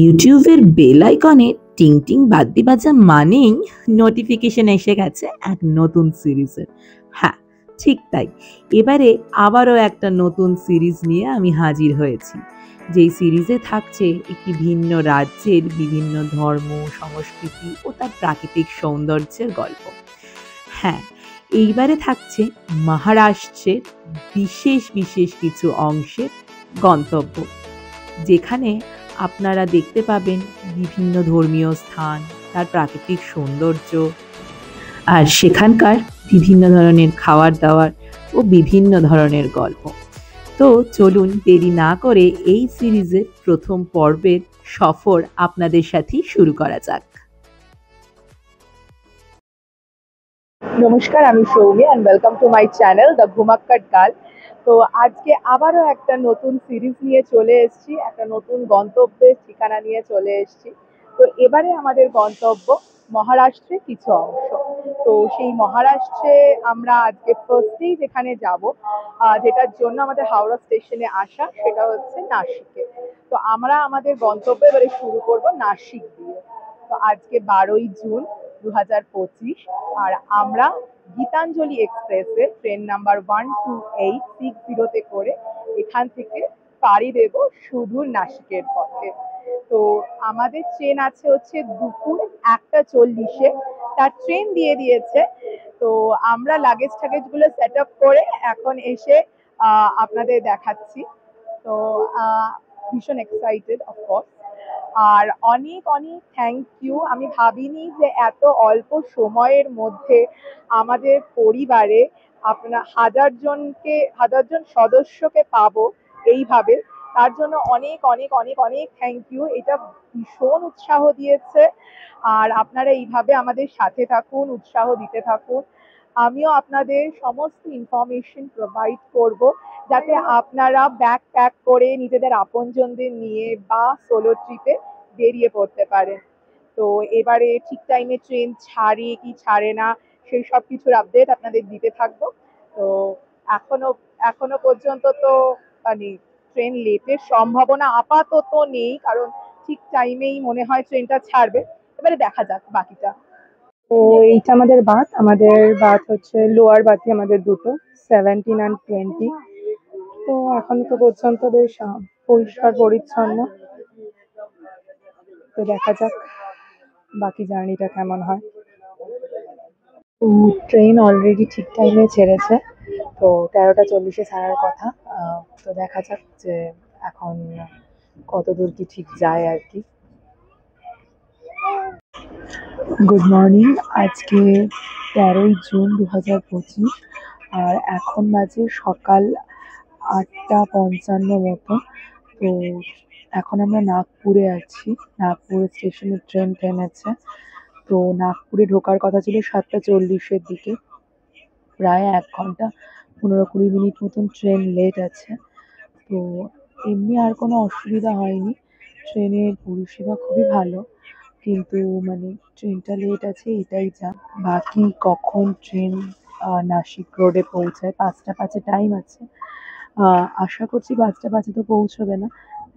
ইউটিউবের বেল আইকনে টিং টিং বাদ্যি বাজা মানেই নোটিফিকেশন এসে গেছে এক নতুন সিরিজের। হ্যাঁ, ঠিক তাই, এবারে আবারও একটা নতুন সিরিজ নিয়ে আমি হাজির হয়েছি, যেই সিরিজে থাকছে একটি ভিন্ন রাজ্যের বিভিন্ন ধর্ম, সংস্কৃতি ও তার প্রাকৃতিক সৌন্দর্যের গল্প। হ্যাঁ, এইবারে থাকছে মহারাষ্ট্রের বিশেষ বিশেষ কিছু অংশের গন্তব্য, যেখানে আপনারা দেখতে পাবেন বিভিন্ন ধর্মীয় স্থান, তার প্রাকৃতিক সৌন্দর্য, আর সেখানকার বিভিন্ন ধরনের খাবার দাবার ও বিভিন্ন ধরনের গল্প। তো চলুন দেরি না করে এই সিরিজের প্রথম পর্বের সফর আপনাদের সাথেই শুরু করা যাক। নমস্কার, আমি Soumi and welcome to my channel the Ghumakkar gal. তো আজকে আবারও একটা নতুন সিরিজ নিয়ে চলে এসেছি, একটা নতুন গন্তব্যের ঠিকানা নিয়ে চলে এসেছি। তো এবারে আমাদের গন্তব্য মহারাষ্ট্রের কিছু অংশ। তো সেই মহারাষ্ট্রে আমরা আজকে ফার্স্টেই যেখানে যাব, যেটার জন্য আমাদের হাওড়া স্টেশনে আসা, সেটা হচ্ছে নাসিকে। তো আমরা আমাদের গন্তব্য এবারে শুরু করব নাসিক দিয়ে। তো আজকে 12ই জুন 2025, আর আমরা গীতাঞ্জলি এক্সপ্রেসে ট্রেন নাম্বার 12860 করে এখান থেকে পাড়ি দেব সুদূর নাসিকের পথে। তো আমাদের ট্রেন আছে হচ্ছে দুপুর 1টা 40-এ, তার ট্রেন দিয়ে দিয়েছে। তো আমরা লাগেজ টাগেজগুলো সেট আপ করে এখন এসে আপনাদের দেখাচ্ছি। তো ভীষণ এক্সাইটেড অফকোর্স, আর অনেক অনেক থ্যাংক ইউ। আমি ভাবিনি যে এত অল্প সময়ের মধ্যে আমাদের পরিবারে আপনার হাজারজন সদস্যকে পাবো এইভাবে। তার জন্য অনেক অনেক অনেক অনেক থ্যাংক ইউ। এটা ভীষণ উৎসাহ দিয়েছে, আর আপনারা এইভাবে আমাদের সাথে থাকুন, উৎসাহ দিতে থাকুন। আমিও আপনাদের সমস্ত ইনফরমেশন প্রোভাইড করব, যাতে আপনারা ব্যাগ প্যাক করে নিজেদের আপনজনদের নিয়ে বা সোলো ট্রিপে বেরিয়ে পড়তে পারেন। তো এবারে ঠিক টাইমে ট্রেন ছাড়ে কি ছাড়ে না, সেই সব কিছুর আপডেট আপনাদের দিতে থাকবো। তো এখনো এখনো পর্যন্ত তো মানে ট্রেন লেটের সম্ভাবনা আপাতত নেই, কারণ ঠিক টাইমেই মনে হয় ট্রেনটা ছাড়বে। এবারে দেখা যাক বাকিটা। তো এইটা আমাদের বাথ হচ্ছে লোয়ার বাথে, আমাদের দুটো 17 আর 20। তো এখন তো পর্যন্ত বেশ পরিষ্কার পরিচ্ছন্ন। তো দেখা যাক বাকি জার্নিটা কেমন হয়। তো ট্রেন অলরেডি ঠিক টাইমে ছেড়েছে, তো 13টা 40-এ ছাড়ার কথা। তো দেখা যাক যে এখন কত দূর কি ঠিক যায় আর কি। গুড মর্নিং, আজকে 13ই জুন 2025, আর এখন বাজে সকাল 8টা 55 মতো। তো এখন আমরা নাগপুরে আছি, নাগপুর স্টেশনে ট্রেন থেমেছে। তো নাগপুরে ঢোকার কথা ছিল 7টা 40-এর দিকে, প্রায় 1 ঘন্টা 15-20 মিনিট মতন ট্রেন লেট আছে। তো এমনি আর কোনো অসুবিধা হয়নি, ট্রেনের পরিষেবা খুবই ভালো, কিন্তু মানে ট্রেনটা লেট আছে এটাই যা। বাকি কখন ট্রেন নাসিক রোডে পৌঁছায়, 5টা 5-এ টাইম আছে। আশা করছি 5টা 5-এ তো পৌঁছবে না,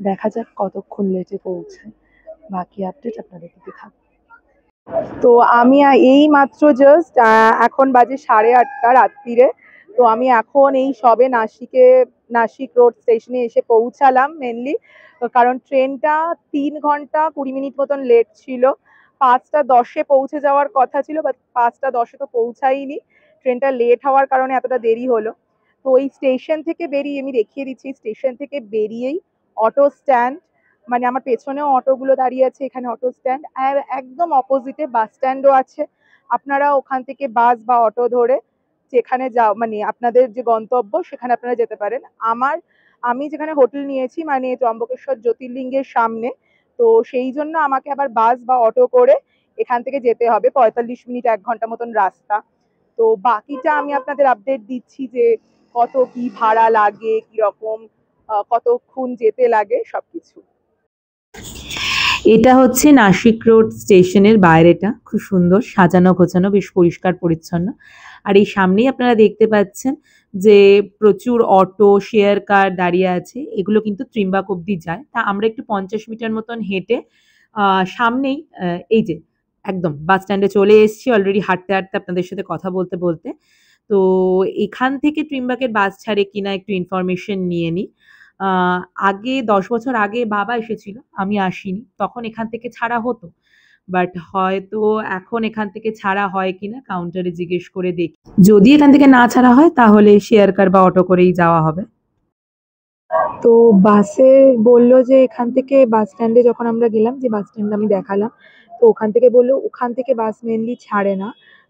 দেখা যাক কতক্ষণ লেটে পৌঁছায়। বাকি আপডেট আপনাদের দিতে থাকবে। তো আমি এই মাত্র জাস্ট এখন বাজে 8:30 রাত্রিরে। তো আমি এখন এই সবে নাসিক রোড স্টেশনে এসে পৌঁছালাম, মেনলি কারণ ট্রেনটা 3 ঘন্টা 20 মিনিট মতন লেট ছিল। 5টা 10-এ পৌঁছে যাওয়ার কথা ছিল, বাট 5টা 10-এ তো পৌঁছাইনি। ট্রেনটা লেট হওয়ার কারণে এতটা দেরি হলো। তো এই স্টেশন থেকে বেরিয়ে আমি দেখিয়ে দিচ্ছি, স্টেশন থেকে বেরিয়েই অটো স্ট্যান্ড, মানে আমার পেছনেও অটোগুলো দাঁড়িয়ে আছে, এখানে অটো স্ট্যান্ড, আর একদম অপোজিটে বাস স্ট্যান্ডও আছে। আপনারা ওখান থেকে বাস বা অটো ধরে যেখানে মানে আপনাদের যে গন্তব্য সেখানে আপনারা যেতে পারেন। আমি যেখানে হোটেল নিয়েছি মানে ত্রম্বকেশ্বর জ্যোতির্লিঙ্গের সামনে, তো সেই জন্য আমাকে আবার বাস বা অটো করে এখান থেকে যেতে হবে 45 মিনিট 1 ঘন্টা মতন রাস্তা। তো বাকিটা আমি আপনাদের আপডেট দিচ্ছি যে কত কি ভাড়া লাগে, কিরকম কতক্ষণ যেতে লাগে, সবকিছু। এটা হচ্ছে নাসিক রোড স্টেশনের বাইরেটা, খুব সুন্দর সাজানো গোছানো, বেশ পরিষ্কার পরিচ্ছন্ন। আর এই সামনেই আপনারা দেখতে পাচ্ছেন যে প্রচুর অটো, শেয়ার কার দাঁড়িয়ে আছে। এগুলো কিন্তু ত্রিম্বাক অব্দি যায়। তা আমরা একটু ৫০ মিটার মতন হেঁটে সামনেই এই যে একদম বাস স্ট্যান্ডে চলে এসেছি অলরেডি হাঁটতে, হাঁটতে আপনাদের সাথে কথা বলতে, বলতে। তো এখান থেকে ত্রিম্বাকের বাস ছাড়ে কিনা একটু ইনফরমেশন নিয়ে নিই। আ আগে ১০ বছর আগে বাবা এসেছিল, আমি আসিনি। তখন এখান থেকে ছাড়া হতো। বাট হয়তো এখন এখান থেকে ছাড়া হয় কিনা কাউন্টারে জিজ্ঞেস করে দেখি। যদি এখান থেকে না ছাড়া হয় তাহলে শেয়ার কার বা অটো করেই যাওয়া হবে। তো বাসে বলল যে এখান থেকে বাস স্ট্যান্ডে যখন আমরা গেলাম, যে বাস স্ট্যান্ড আমি দেখালাম, তো ওখান থেকে বলল ওখান থেকে বাস মেনলি ছাড়ে না।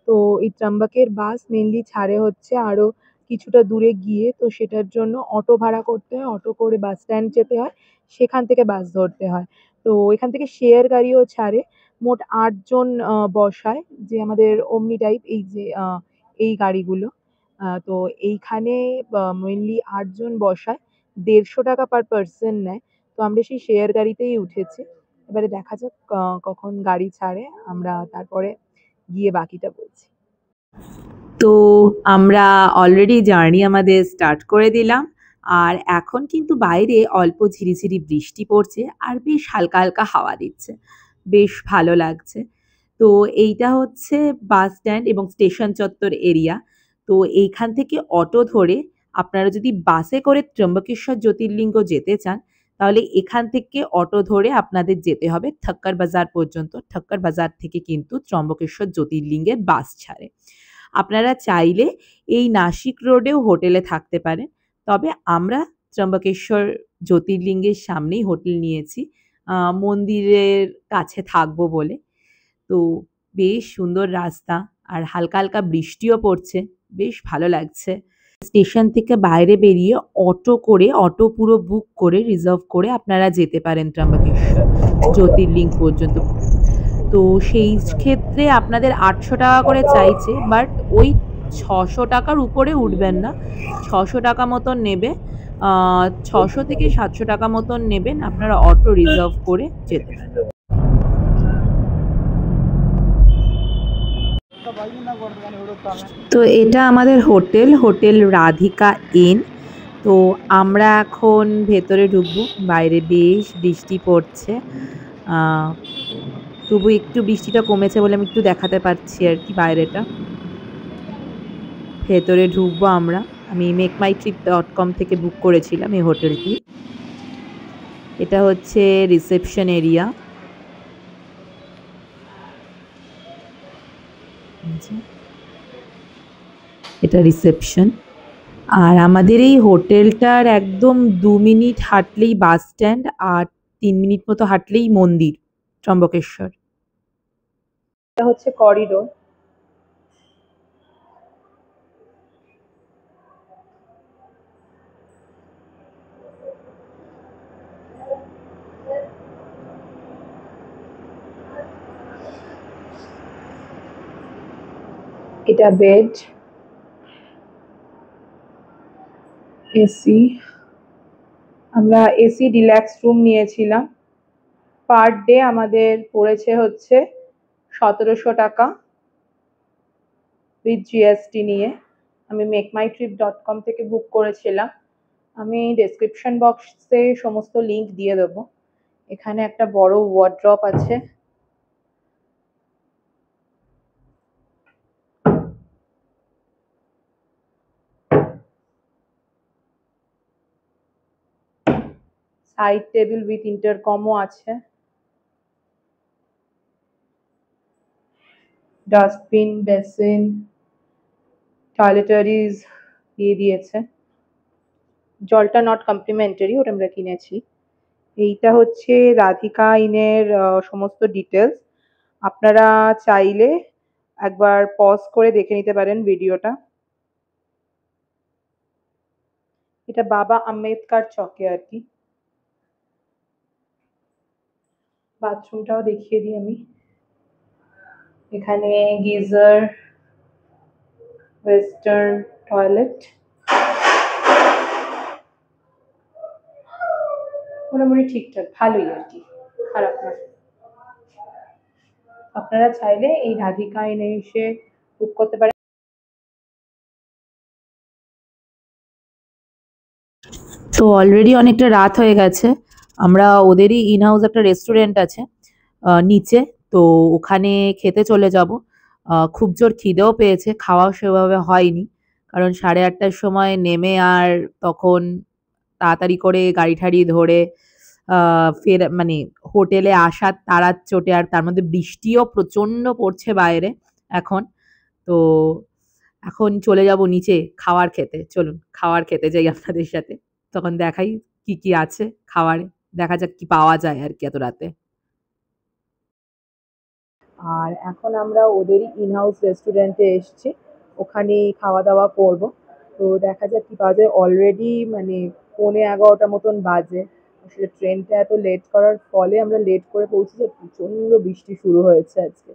তো এই ত্র্যম্বকের বাস মেনলি ছাড়ে হচ্ছে আরো কিছুটা দূরে গিয়ে। তো সেটার জন্য অটো ভাড়া করতে হয়, অটো করে বাস স্ট্যান্ড যেতে হয়, সেখান থেকে বাস ধরতে হয়। তো এখান থেকে শেয়ার গাড়িও ছাড়ে। মোট ৮ জন বসায়, যে আমাদের অমনি টাইপ এই যে এই গাড়িগুলো। তো এইখানে মেনলি ৮ জন বসায়। ১৫০ টাকা পার পার্সন নেয়। তো আমরা সেই শেয়ার গাড়িতেই উঠেছি। এবারে দেখা যাক কখন গাড়ি ছাড়ে, আমরা তারপরে গিয়ে বাকিটা বলছি। তো আমরা অলরেডি জার্নি আমাদের স্টার্ট করে দিলাম। আর এখন কিন্তু বাইরে অল্প ঝিরিঝিরি বৃষ্টি পড়ছে আর বেশ হালকা, হালকা হাওয়া দিচ্ছে। বেশ ভালো লাগছে। তো এইটা হচ্ছে বাস স্ট্যান্ড এবং স্টেশন চত্বর এরিয়া। তো এইখান থেকে অটো ধরে আপনারা যদি বাসে করে ত্র্যম্বকেশ্বর জ্যোতির্লিঙ্গ যেতে চান, তাহলে এখান থেকে অটো ধরে আপনাদের যেতে হবে ঠক্কর বাজার পর্যন্ত। ঠক্কর বাজার থেকে কিন্তু ত্র্যম্বকেশ্বর জ্যোতির্লিঙ্গের বাস ছাড়ে। আপনারা চাইলে এই নাসিক রোডেও হোটেলে থাকতে পারেন। তবে আমরা ত্র্যম্বকেশ্বর জ্যোতির্লিঙ্গের সামনেই হোটেল নিয়েছি মন্দিরের কাছে থাকবো বলে। তো বেশ সুন্দর রাস্তা আর হালকা, হালকা বৃষ্টিও পড়ছে। বেশ ভালো লাগছে। স্টেশন থেকে বাইরে বেরিয়ে অটো করে, অটো পুরো বুক করে, রিজার্ভ করে আপনারা যেতে পারেন ত্র্যম্বকেশ্বর জ্যোতির্লিঙ্গ পর্যন্ত। তো সেই ক্ষেত্রে আপনাদের ৮০০ টাকা করে চাইছে, বাট ওই ৬০০ টাকার উপরে উঠবেন না। ৬০০ টাকা মতন নেবে। ৬০০ থেকে ৭০০ টাকা মতন নেবেন। আপনারা অটো রিজার্ভ করে যেতে পারেন। তো এটা আমাদের হোটেল, হোটেল রাধিকা ইন। তো আমরা এখন ভেতরে ঢুকবো। বাইরে বেশ বৃষ্টি পড়ছে। তবু একটু বৃষ্টিটা কমেছে বলে আমি একটু দেখাতে পারছি আর কি বাইরেটা। ভেতরে ঢুকবো আমরা। আমি মেকমাইট্রিপ.com থেকে বুক করেছিলাম এই হোটেলটি। এটা হচ্ছে রিসেপশন এরিয়া। এটা রিসেপশন। আর আমাদের এই হোটেলটার একদম ২ মিনিট হাঁটলেই বাস স্ট্যান্ড আর ৩ মিনিট মতো হাঁটলেই মন্দির ত্র্যম্বকেশ্বর। এটা হচ্ছে করিডোর। এটা বেড, এসি। আমরা এসি ডিলাক্স রুম নিয়েছিলাম। পার ডে আমাদের পড়েছে হচ্ছে ১৭০০ টাকা উইথ জিএসটি নিয়ে। আমি মেকমাইট্রিপ.com থেকে বুক করেছিলাম। আমি ডেসক্রিপশন বক্সে সমস্ত লিঙ্ক দিয়ে দেবো। এখানে একটা বড় ওয়ার্ড্রপ আছে। সাইড টেবিল উইথ ইন্টারকমও আছে। ডাস্টবিন, বেসিন, টয়লেটারিজ দিয়ে দিয়েছে। জলটা নট কমপ্লিমেন্টারি, ওটা আমরা কিনেছি। এইটা হচ্ছে রাধিকা ইনের সমস্ত ডিটেলস। আপনারা চাইলে একবার পজ করে দেখে নিতে পারেন ভিডিওটা। এটা বাবা আম্বেদকর চকে আর কি। বাথরুমটাও দেখিয়ে দিই আমি। এখানে গিজার, ওয়েস্টার্ন টয়লেট, মোটামুটি ঠিকঠাক, ভালোই আর কি, খারাপ না। আপনারা চাইলে এই রাধিকা ইনে এসে বুক করতে পারেন। তো অলরেডি অনেকটা রাত হয়ে গেছে। আমরা ওদেরই ইন হাউস একটা রেস্টুরেন্ট আছে নিচে, তো ওখানে খেতে চলে যাব। খুব জোর খিদেও পেয়েছে, খাওয়াও সেভাবে হয়নি, কারণ 8:30টার সময় নেমে আর তখন তাড়াতাড়ি করে গাড়ি ঠাড়ি ধরে ফের মানে হোটেলে আসার তাড়ার চোটে, আর তার মধ্যে বৃষ্টিও প্রচন্ড পড়ছে বাইরে এখন। তো এখন চলে যাব নিচে খাওয়ার খেতে। চলুন খাওয়ার খেতে যাই আপনাদের সাথে, তখন দেখাই কি কি আছে খাওয়ারে, দেখা যাক কি পাওয়া যায় আর কি এত রাতে। আর এখন আমরা ওদেরই ইন হাউস রেস্টুরেন্টে এসেছি, ওখানেই খাওয়া দাওয়া করব। তো দেখা যাক কি পাওয়া যায়। অলরেডি মানে 11:15 মতন বাজে। আসলে ট্রেনটা এত লেট করার ফলে আমরা লেট করে পৌঁছেছি, প্রচন্ড বৃষ্টি শুরু হয়েছে আজকে।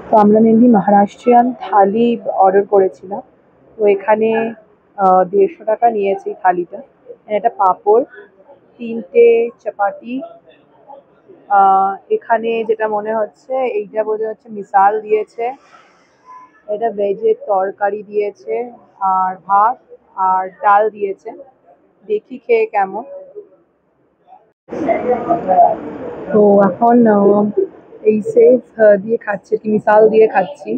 তো আমরা মেনলি মহারাষ্ট্রিয়ান থালি অর্ডার করেছিলাম। তো এখানে 150 টাকা নিয়েছে থালিটা। এটা পাঁপড়, 3টে চাপাতি, এখানে যেটা মনে হচ্ছে এইটা বোঝা হচ্ছে মিসাল দিয়েছে, এটা ভেজের তরকারি দিয়েছে, আর ভাত আর ডাল দিয়েছে। দেখি খেয়ে কেমন। তো এখন এই সেভ দিয়ে খাচ্ছি কি, মিসাল দিয়ে খাচ্ছি।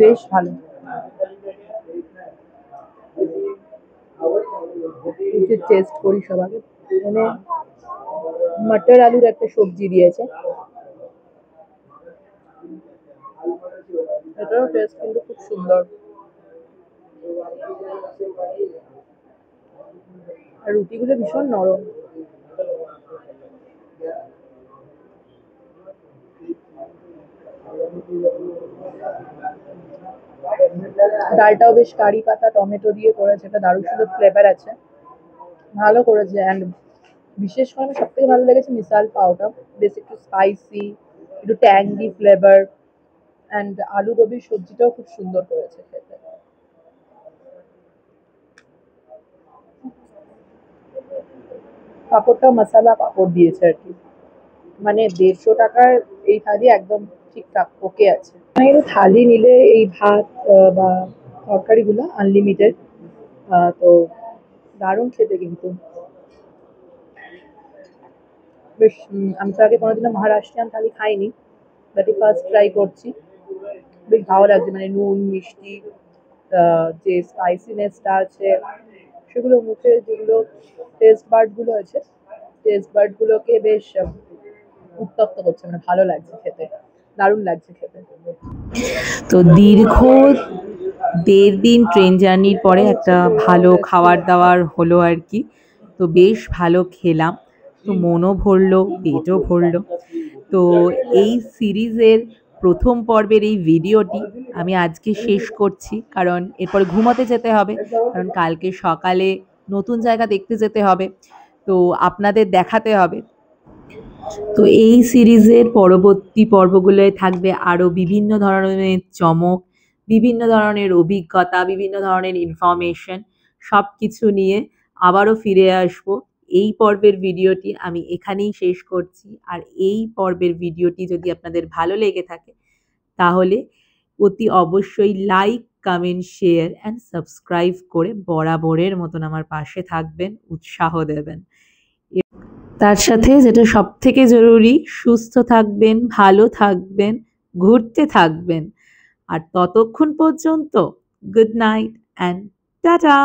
বেশ ভালো। টেস্ট করি সবাই। মানে মটর আলুর একটা সবজি দিয়েছে, এটারও টেস্ট কিন্তু খুব সুন্দর। আর রুটিগুলো ভীষণ নরম। ডালটাও বেশ কারি পাতা টমেটো দিয়ে করেছে, এটা দারুণ সুন্দর ফ্লেভার আছে, ভালো করেছে। অ্যান্ড বিশেষ করে আমার সব থেকে ভালো লেগেছে মিসাল পাওটা, বেশ একটু স্পাইসি, একটু ট্যাঙ্গি ফ্লেভার। অ্যান্ড আলু গোবির সবজিটাও খুব সুন্দর করেছে খেতে। পাঁপড়টাও মশলা পাঁপড় দিয়েছে আর কি, মানে 150 টাকার এই থালি একদম ঠিকঠাক ওকে আছে। কিন্তু থালি নিলে এই ভাত বা তরকারিগুলো আনলিমিটেড। তো দারুণ খেতে কিন্তু। বেশ আমি তো আগে কোনোদিনও মহারাষ্ট্রিয়ান থালি খাইনি, বাট ফার্স্ট ট্রাই করছি। বেশ ভালো লাগছে, মানে নুন মিষ্টি, যে স্পাইসিনেসটা আছে সেগুলো মুখে, যেগুলো টেস্ট বার্ড গুলো আছে, টেস্ট বার্ড গুলোকে বেশ উত্তপ্ত করছে, মানে ভালো লাগছে খেতে, দারুণ লাগছে খেতে। তো দীর্ঘ 1.5 দিন ট্রেন জার্নির পরে একটা ভালো খাবার দাবার হলো আর কি। তো বেশ ভালো খেলাম, তো মনও ভরলো, পেটও ভরলো। তো এই সিরিজের প্রথম পর্বের এই ভিডিওটি আমি আজকে শেষ করছি, কারণ এরপর ঘুমোতে যেতে হবে, কারণ কালকে সকালে নতুন জায়গা দেখতে যেতে হবে, তো আপনাদের দেখাতে হবে। তো এই সিরিজের পরবর্তী পর্বগুলোয় থাকবে আরও বিভিন্ন ধরনের চমক, বিভিন্ন ধরনের অভিজ্ঞতা, বিভিন্ন ধরনের ইনফরমেশন, সব কিছু নিয়ে আবারও ফিরে আসব। এই পর্বের ভিডিওটি আমি এখানেই শেষ করছি। আর এই পর্বের ভিডিওটি যদি আপনাদের ভালো লেগে থাকে তাহলে অতি অবশ্যই like, comment, share and subscribe করে বরাবরের মতন আমার পাশে থাকবেন, উৎসাহ দেবেন। তার সাথে যেটা সবথেকে জরুরি, সুস্থ থাকবেন, ভালো থাকবেন, ঘুরতে থাকবেন। আর ততক্ষণ পর্যন্ত গুড নাইট অ্যান্ড টাটা।